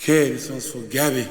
Okay, this one's for Gabby.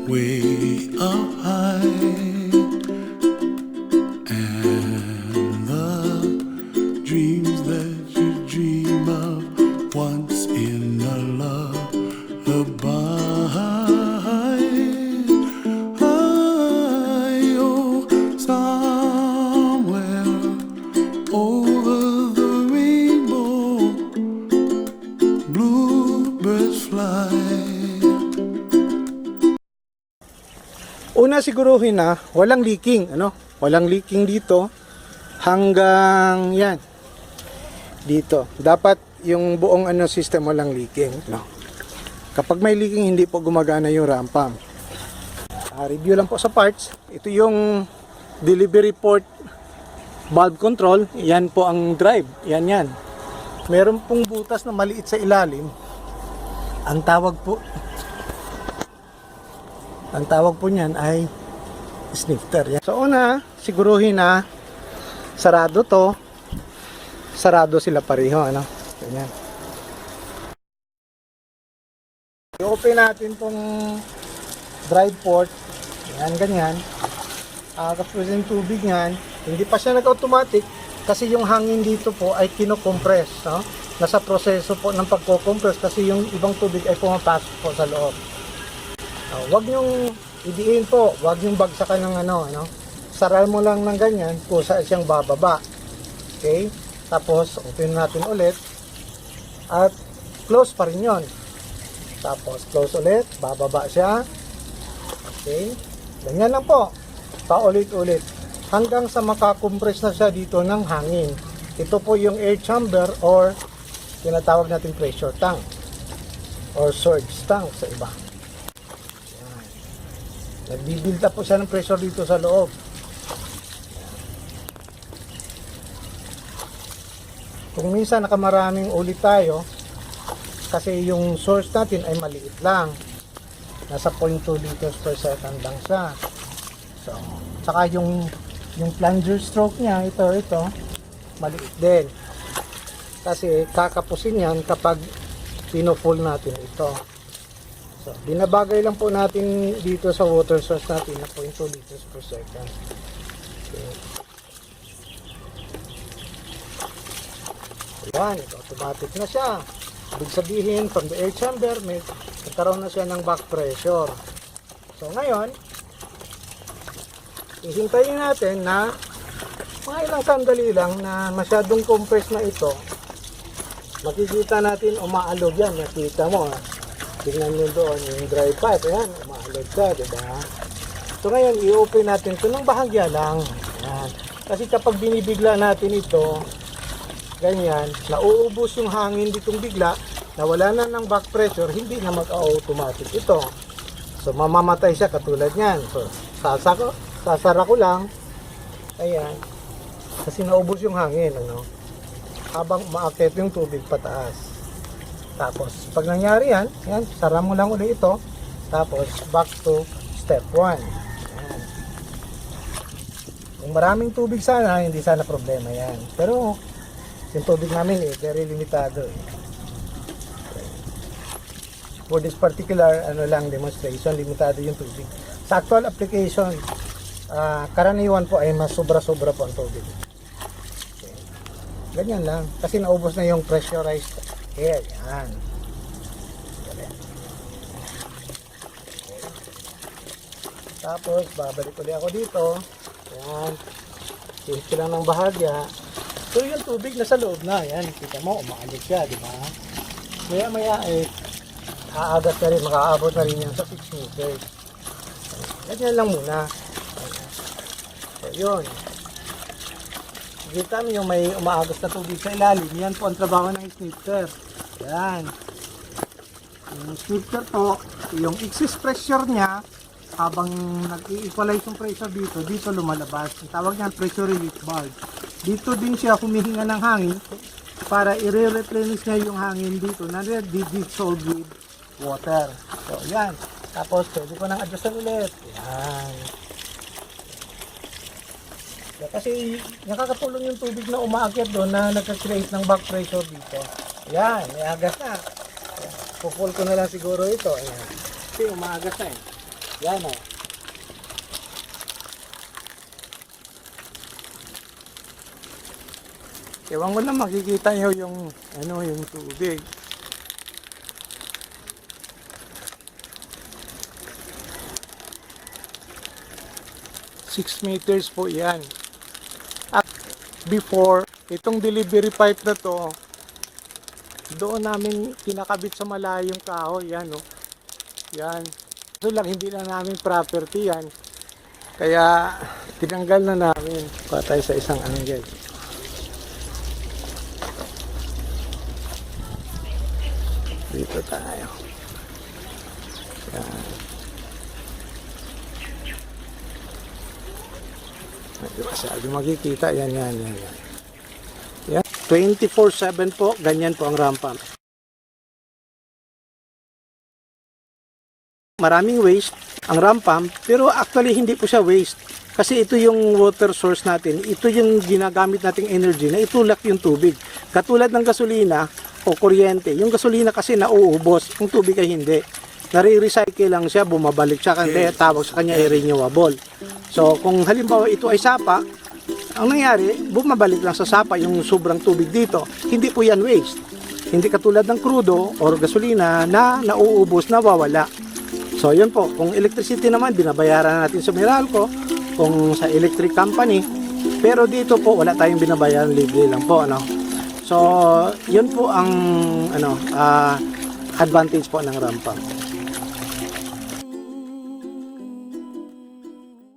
Way up high, and the dreams that you dream of once in a lullaby. Oh, somewhere over the rainbow, bluebirds fly. Una siguruhin na walang leaking, Walang leaking dito hanggang yan. Dito. Dapat yung buong system walang leaking, Kapag may leaking, hindi po gumagana yung ram pump. Review lang po sa parts. Ito yung delivery port valve control. Yan po ang drive. Yan. Meron pong butas na maliit sa ilalim. Ang tawag po niyan ay snifter. Yan. So una, siguruhin na sarado to. Sarado sila pareho, Ganyan. I-open natin tong drive port. Yan, ganyan. Tapos yung tubig niyan, hindi pa siya nag-automatic kasi yung hangin dito po ay kino-compress, Nasa proseso po ng pagko-compress kasi yung ibang tubig ay pumapasok po sa loob. Wag nyong idiin po, wag nyong bagsakan ng Saral mo lang ng ganyan, kusa siyang bababa. Okay? Tapos, open natin ulit. At close pa rin yun. Tapos, close ulit, bababa siya. Okay? Ganyan lang po. Paulit-ulit. Hanggang sa makakompress na siya dito ng hangin. Ito po yung air chamber or tinatawag natin pressure tank. Or surge tank sa iba. Nagbibuild up po siya ng pressure dito sa loob. Kung minsan nakamaraming ulit tayo, kasi yung source natin ay maliit lang. Nasa 0.2 liters per second lang siya. So, saka yung plunger stroke niya, ito, maliit din. Kasi kakapusin yan kapag pino-full natin ito. So, binabagay lang po natin dito sa water source natin na 0.2 liters per second. Okay. Ayan, automatic na siya. Ibig sabihin, from the air chamber, may nagkaroon na siya ng back pressure. So, ngayon, ihintayin natin na mga ilang sandali lang na masyadong compress na ito. Makikita natin umaalog yan. Nakita mo, tingnan nyo doon yung dry pipe. Ayan, umaalog siya, diba? So, ngayon, i-open natin ito ng bahagya lang. Ayan. Kasi kapag binibigla natin ito, ganyan, nauubos yung hangin ditong bigla, nawala na ng back pressure, hindi na mag-automatic ito. So, mamamatay siya katulad niyan. So, sasara ko lang. Ayan. Kasi naubos yung hangin, habang umaakit yung tubig pataas. Tapos, pag nangyari yan, sara mo lang ulit ito. Tapos, back to step 1. Ayan. Kung maraming tubig sana, hindi sana problema yan. Pero, yung tubig namin very limitado. For this particular demonstration, limitado yung tubig. Sa actual application, karaniwan po ay mas sobra-sobra po ang tubig. Okay. Ganyan lang. Kasi naubos na yung pressurized air. Yan. Okay. Tapos, babalik ulit ako dito. Yan. Change ko lang ng bahagya. So yung tubig nasa loob na, yan, kita mo, umaalit siya, di ba? Maya-maya aagat na rin, makaabot na rin yan sa 6 meters. Ganyan lang muna. So, yun. Kita mo yung may umaagas na tubig sa ilalim. Yan po ang trabaho ng snifter. Yan. Yung snifter po, yung excess pressure niya, habang nag-equalize yung pressure dito, dito lumalabas. Ang tawag niyan pressure relief valve. Dito din siya humihinga ng hangin para i-replenish niya yung hangin dito na dissolve with water. So, yan. Tapos, pwede ko nang adjustan ulit. Yan. Kasi nakakatulong yung tubig na umaakyat doon na nagka-create ng back pressure dito. Yan, may agas na. Pupull ko na lang siguro ito. Ayan. Kasi umaagas na eh. Yan o. Ewan ko lang makikita nyo yung yung tubig. $6 meters po yan. At before, itong delivery pipe na to, doon namin kinakabit sa malayong kahoy. Yan o. Yan. Ito lang, hindi na namin property yan. Kaya, tinanggal na namin. Patay sa isang angle. Dito tayo. Yan. Hindi masyado makikita. Yan. Yan. 24/7 po. Ganyan po ang ram pump. Maraming waste ang ram pump, pero actually hindi po siya waste. Kasi ito yung water source natin. Ito yung ginagamit nating energy na itulak yung tubig. Katulad ng gasolina o kuryente. Yung gasolina kasi nauubos, yung tubig ay hindi. Nare-recycle lang siya, bumabalik siya, kaya tawag sa kanya ay renewable. So kung halimbawa ito ay sapa, ang nangyari, bumabalik lang sa sapa yung sobrang tubig dito. Hindi po yan waste. Hindi katulad ng crudo or gasolina na nauubos, nawawala. So yun po, kung electricity naman, binabayaran natin sa Meralco, kung sa electric company. Pero dito po, wala tayong binabayaran, libre lang po. So yun po ang advantage po ng ram pump.